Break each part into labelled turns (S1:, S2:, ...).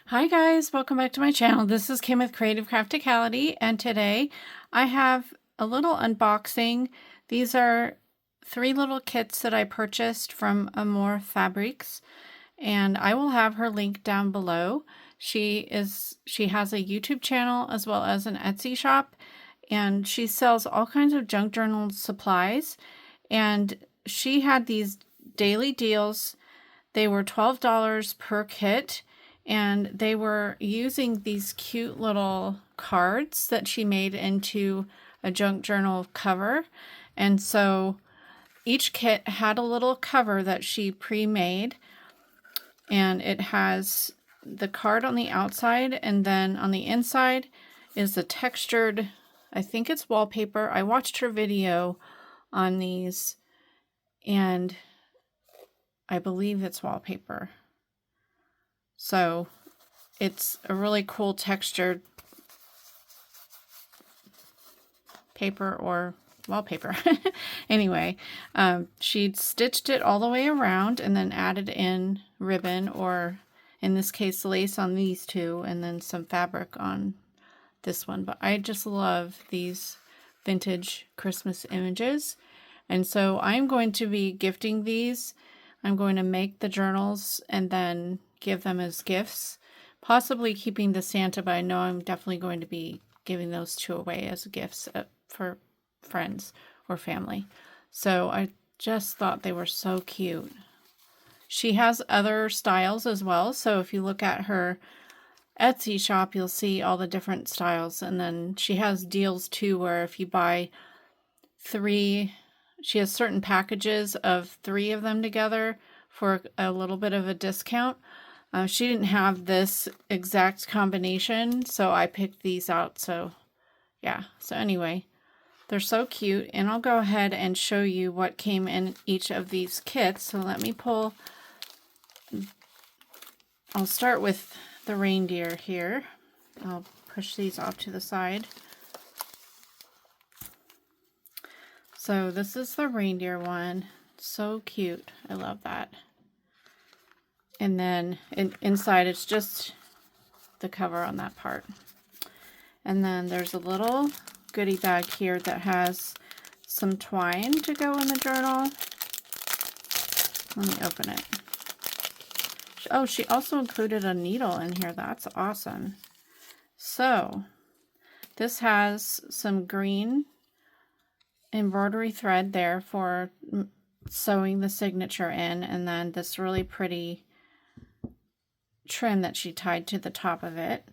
S1: Hi guys, welcome back to my channel. This is Kim with Creative Crafticality, and today I have a little unboxing. These are 3 little kits that I purchased from Amore Fabrics, and I will have her link down below. She has a YouTube channel as well as an Etsy shop, and she sells all kinds of junk journal supplies, and she had these daily deals. They were $12 per kit, and they were using these cute little cards that she made into a junk journal cover. And so each kit had a little cover that she pre-made, and it has the card on the outside, and then on the inside is the textured, I think it's wallpaper. I watched her video on these, and I believe it's wallpaper. So it's a really cool textured paper or wallpaper. Anyway, she'd stitched it all the way around and then added in ribbon, or in this case lace on these two, and then some fabric on this one. But I just love these vintage Christmas images, and so I'm going to be gifting these. I'm going to make the journals and then give them as gifts, possibly keeping the Santa, but I know I'm definitely going to be giving those 2 away as gifts for friends or family. So I just thought they were so cute. She has other styles as well, so if you look at her Etsy shop, you'll see all the different styles, and then she has deals too, where if you buy 3, she has certain packages of 3 of them together for a little bit of a discount. She didn't have this exact combination, so I picked these out. So yeah, so anyway, they're so cute, and I'll go ahead and show you what came in each of these kits. So let me pull, I'll start with the reindeer here. I'll push these off to the side. So this is the reindeer one. So cute. I love that. And then inside it's just the cover on that part. And then there's a little goodie bag here that has some twine to go in the journal. Let me open it. Oh, she also included a needle in here. That's awesome. So this has some green embroidery thread there for sewing the signature in, and then this really pretty trim that she tied to the top of it.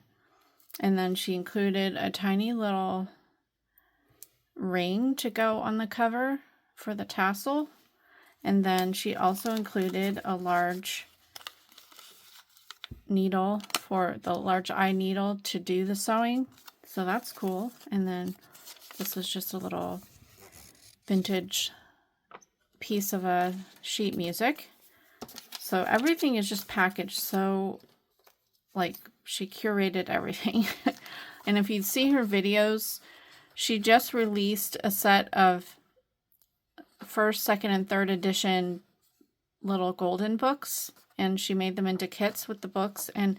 S1: And then she included a tiny little ring to go on the cover for the tassel. And then she also included a large needle, for the large eye needle to do the sewing. So that's cool. And then this is just a little vintage piece of a sheet music. So everything is just packaged so, like, she curated everything. And if you see her videos, she just released a set of 1st, 2nd, and 3rd edition little golden books, and she made them into kits with the books. And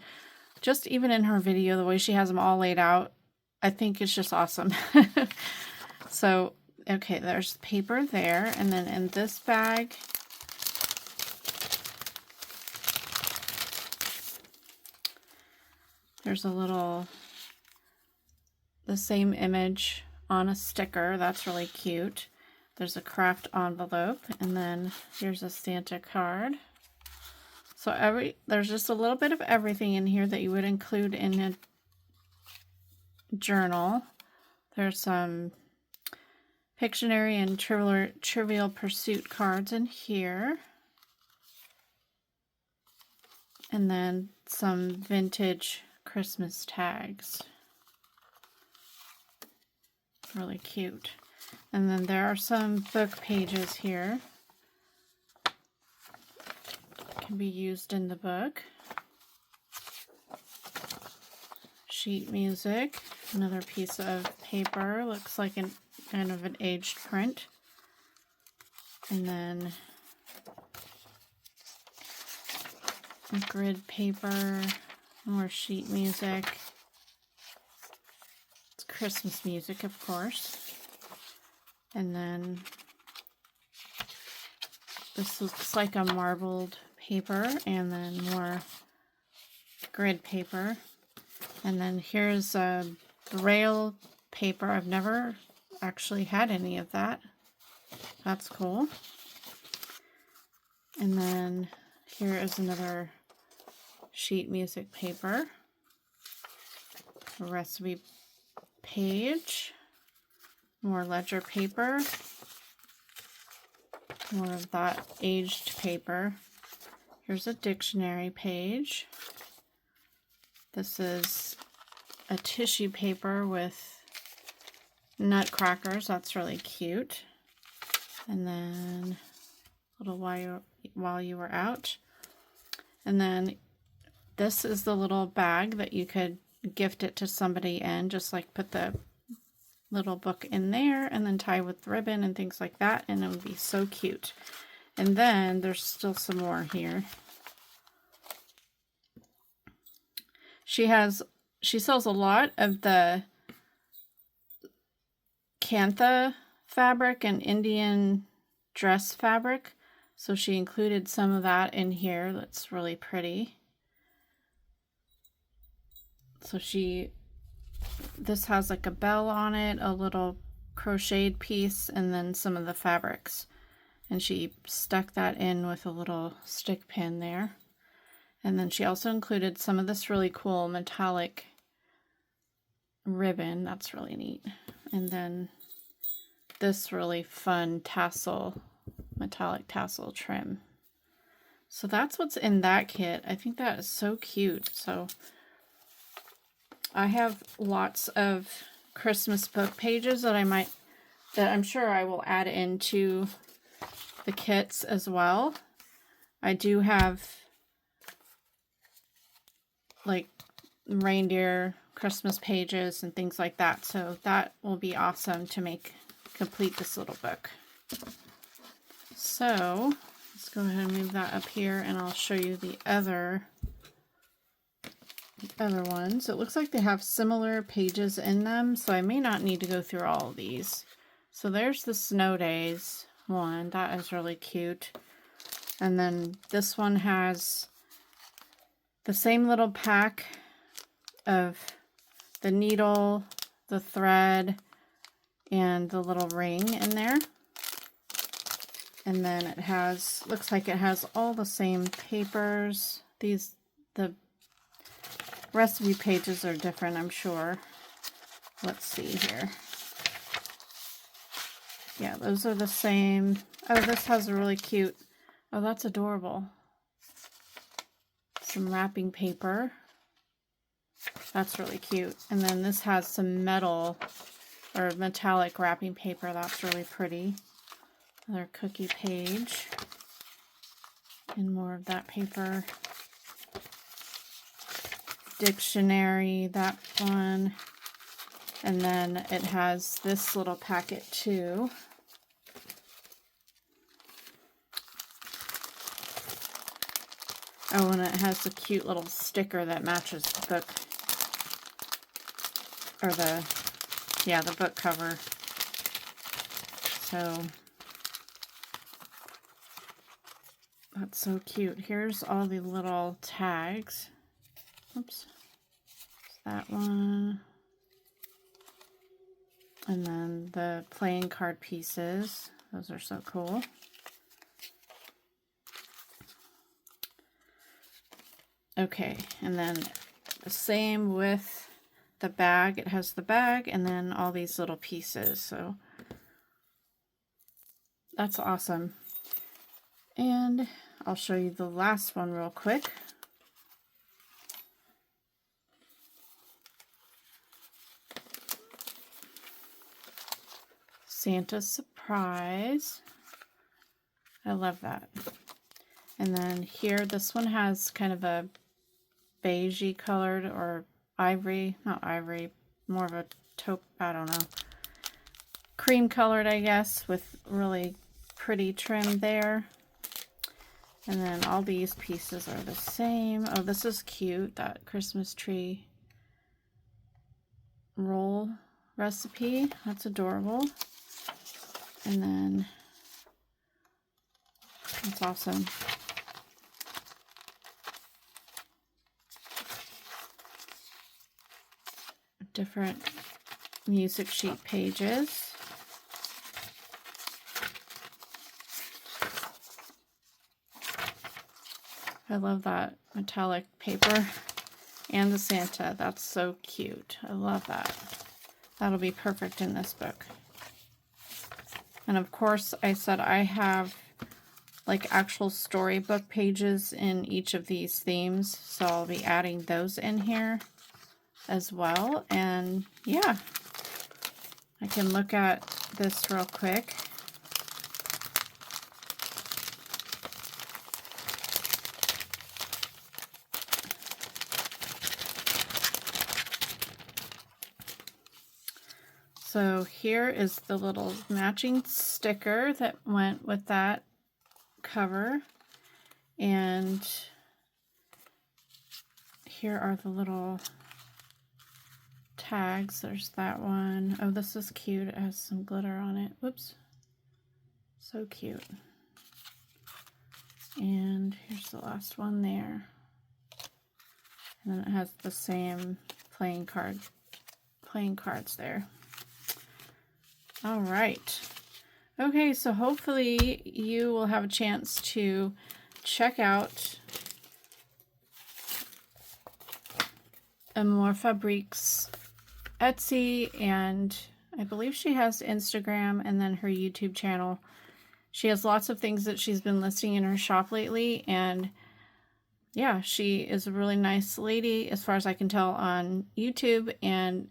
S1: just even in her video, the way she has them all laid out, I think it's just awesome. So, okay, there's paper there, and then in this bag, there's a little, the same image on a sticker. That's really cute. There's a craft envelope, and then here's a Santa card. So there's just a little bit of everything in here that you would include in a journal. There's some Pictionary and Trivial Pursuit cards in here. And then some vintage Christmas tags. Really cute. And then there are some book pages here. Can be used in the book. Sheet music. Another piece of paper. Looks like kind of an aged print. And then grid paper, More sheet music. It's Christmas music, of course. And then this looks like a marbled paper, and then more grid paper. And then here's a braille paper. I've never actually had any of that. That's cool. And then here is another sheet music paper. A recipe page. More ledger paper. More of that aged paper. Here's a dictionary page. This is a tissue paper with nutcrackers. That's really cute. And then a little while you were out. And then this is the little bag that you could gift it to somebody in. Just like put the little book in there and then tie with ribbon and things like that, and it would be so cute. And then there's still some more here. She sells a lot of the Kantha fabric and Indian dress fabric, so she included some of that in here. That's really pretty. So this has like a bell on it, a little crocheted piece, and then some of the fabrics. And she stuck that in with a little stick pin there. And then she also included some of this really cool metallic ribbon. That's really neat. And then this really fun tassel, metallic tassel trim. So that's what's in that kit. I think that is so cute. So I have lots of Christmas book pages that I'm sure I will add into the kits as well. I do have like reindeer Christmas pages and things like that, so that will be awesome to complete this little book. So let's go ahead and move that up here, and I'll show you the other ones. It looks like they have similar pages in them, so I may not need to go through all of these. So there's the Snow Days one. That is really cute. And then this one has the same little pack of the needle, the thread, and the little ring in there. And then looks like it has all the same papers. The recipe pages are different, I'm sure. Let's see here. Yeah, those are the same. Oh, this has a really cute, oh, that's adorable. Some wrapping paper. That's really cute. And then this has some metal or metallic wrapping paper. That's really pretty. Another cookie page. And more of that paper. Dictionary, that one. And then it has this little packet too. Oh, and it has a cute little sticker that matches the book. Or the book cover. So that's so cute. Here's all the little tags. Oops. That one. And then the playing card pieces. Those are so cool. Okay, and then the same with the bag. It has the bag and then all these little pieces. So that's awesome. And I'll show you the last one real quick. Santa's Surprise. I love that. And then here, this one has kind of a beigey colored or ivory, not ivory, more of a taupe, I don't know, cream colored, I guess, with really pretty trim there. And then all these pieces are the same. Oh, this is cute, that Christmas tree roll recipe. That's adorable. And then that's awesome. Different music sheet pages. I love that metallic paper and the Santa. That's so cute. I love that. That'll be perfect in this book. And of course, I said I have like actual storybook pages in each of these themes, so I'll be adding those in here as well. And yeah, I can look at this real quick. So here is the little matching sticker that went with that cover. And here are the little tags. There's that one. Oh, this is cute. It has some glitter on it. Whoops. So cute. And here's the last one there. And then it has the same playing cards there. All right. Okay, so hopefully you will have a chance to check out Amour Fabrique's Etsy, and I believe she has Instagram and then her YouTube channel. She has lots of things that she's been listing in her shop lately, and yeah, she is a really nice lady as far as I can tell on YouTube, and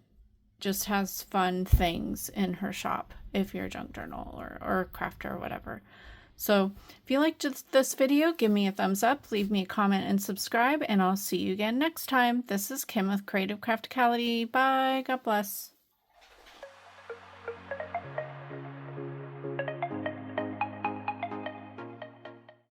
S1: just has fun things in her shop if you're a junk journal or a crafter or whatever. So if you liked this video, give me a thumbs up, leave me a comment, and subscribe, and I'll see you again next time. This is Kim with Creative Crafticality. Bye. God bless.